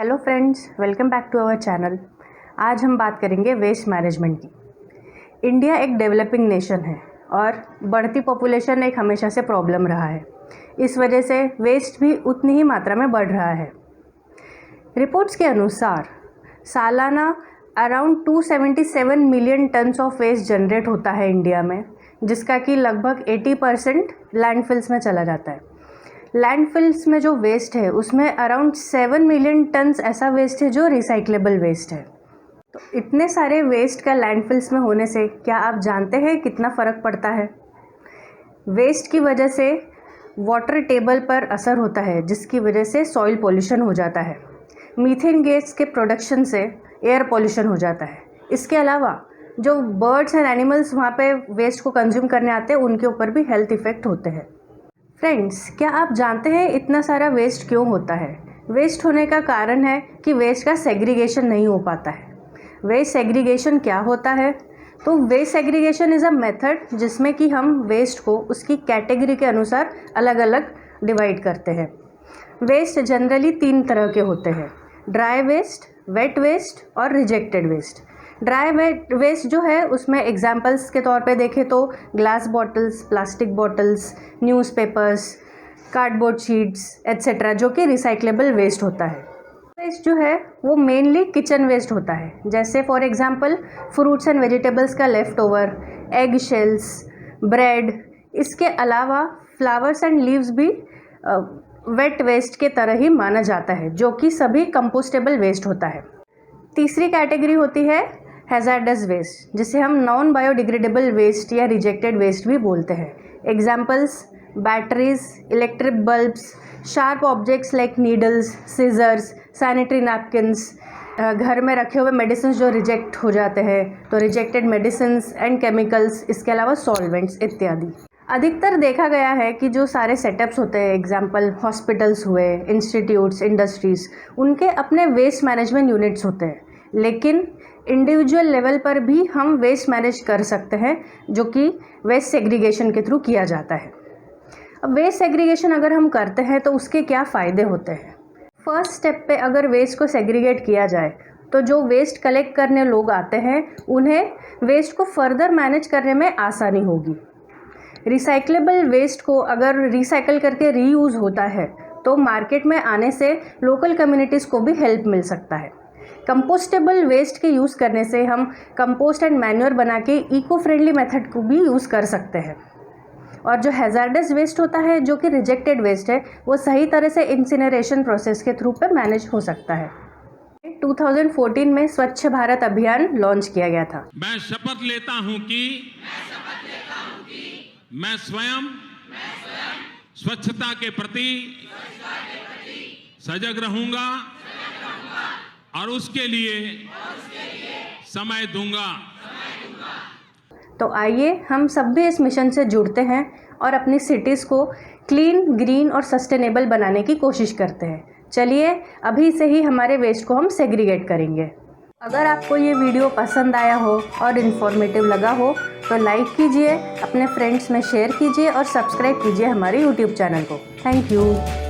Hello friends, welcome back to our channel. आज हम बात करेंगे वेस्ट मैनेजमेंट की। इंडिया एक डेवलपिंग नेशन है और बढ़ती पॉपुलेशन एक हमेशा से प्रॉब्लम रहा है। इस वजह से वेस्ट भी उतनी ही मात्रा में बढ़ रहा है। रिपोर्ट्स के अनुसार सालाना around 277 million tons of waste generate होता है इंडिया में, जिसका कि लगभग 80% लैंडफिल्स में चला जाता है। लैंडफिल्स में जो वेस्ट है उसमें अराउंड 7 मिलियन टन्स ऐसा वेस्ट है जो रिसाइक्लेबल वेस्ट है। तो इतने सारे वेस्ट का लैंडफिल्स में होने से क्या आप जानते हैं कितना फ़र्क पड़ता है? वेस्ट की वजह से वाटर टेबल पर असर होता है, जिसकी वजह से सॉइल पोल्यूशन हो जाता है। मीथेन गैस के प्रोडक्शन से एयर पोल्यूशन हो जाता है। इसके अलावा जो बर्ड्स एंड एनिमल्स वहाँ पे वेस्ट को कंज्यूम करने आते हैं, उनके ऊपर भी हेल्थ इफ़ेक्ट होते हैं। फ्रेंड्स, क्या आप जानते हैं इतना सारा वेस्ट क्यों होता है? वेस्ट होने का कारण है कि वेस्ट का सेग्रीगेशन नहीं हो पाता है। वेस्ट सेग्रीगेशन क्या होता है? तो waste segregation is a method जिसमें कि हम वेस्ट को उसकी कैटेगरी के अनुसार अलग अलग डिवाइड करते हैं। वेस्ट जनरली 3 तरह के होते हैं: ड्राई वेस्ट, वेट वेस्ट और रिजेक्टेड वेस्ट। ड्राई वेस्ट जो है उसमें एग्जांपल्स के तौर पे देखें तो glass bottles, plastic bottles, newspapers, cardboard sheets etcetera, जो कि रिसाइक्लेबल वेस्ट होता है। वेस्ट जो है वो मेनली किचन वेस्ट होता है, जैसे for example fruits and vegetables का left over, egg shells, bread. इसके अलावा फ्लावर्स एंड लीव्स भी वेट वेस्ट के तरह ही माना जाता है, जो कि सभी कंपोस्टेबल वेस्ट होता है। तीसरी कैटेगरी होती है हैज़ार्डस वेस्ट, जिसे हम नॉन बायोडिग्रेडेबल वेस्ट या रिजेक्टेड वेस्ट भी बोलते हैं। Examples: batteries, electric bulbs, sharp objects like needles, scissors, sanitary napkins, घर में रखे हुए मेडिसिन जो रिजेक्ट हो जाते हैं, तो रिजेक्टेड मेडिसिन एंड केमिकल्स, इसके अलावा सॉल्वेंट्स इत्यादि। अधिकतर देखा गया है कि जो सारे सेटअप्स होते हैं, एग्जाम्पल हॉस्पिटल्स हुए, इंस्टीट्यूट्स, इंडस्ट्रीज़, उनके अपने वेस्ट मैनेजमेंट यूनिट्स होते हैं। लेकिन इंडिविजुअल लेवल पर भी हम वेस्ट मैनेज कर सकते हैं, जो कि वेस्ट सेग्रीगेशन के थ्रू किया जाता है। अब वेस्ट सेग्रीगेशन अगर हम करते हैं तो उसके क्या फ़ायदे होते हैं? फर्स्ट स्टेप पे अगर वेस्ट को सेग्रीगेट किया जाए तो जो वेस्ट कलेक्ट करने लोग आते हैं उन्हें वेस्ट को फर्दर मैनेज करने में आसानी होगी। रिसाइक्लेबल वेस्ट को अगर रिसाइकल करके रीयूज़ होता है तो मार्केट में आने से लोकल कम्युनिटीज़ को भी हेल्प मिल सकता है। कंपोस्टेबल वेस्ट के यूज़ करने से हम कंपोस्ट एंड मैन्योर बना के इको फ्रेंडली मेथड को भी यूज़ कर सकते हैं। और जो हैज़ार्डस वेस्ट होता है, जो कि रिजेक्टेड वेस्ट है, वो सही तरह से इंसिनरेशन प्रोसेस के थ्रू पे मैनेज हो सकता है। 2014 में स्वच्छ भारत अभियान लॉन्च किया गया था। मैं शपथ लेता हूं कि मैं स्वयं स्वच्छता के प्रति सजग रहूंगा और उसके लिए समय दूंगा। तो आइए हम सब भी इस मिशन से जुड़ते हैं और अपनी सिटीज़ को क्लीन, ग्रीन और सस्टेनेबल बनाने की कोशिश करते हैं। चलिए अभी से ही हमारे वेस्ट को हम सेग्रीगेट करेंगे। अगर आपको ये वीडियो पसंद आया हो और इन्फॉर्मेटिव लगा हो तो लाइक कीजिए, अपने फ्रेंड्स में शेयर कीजिए और सब्सक्राइब कीजिए हमारे यूट्यूब चैनल को। Thank you.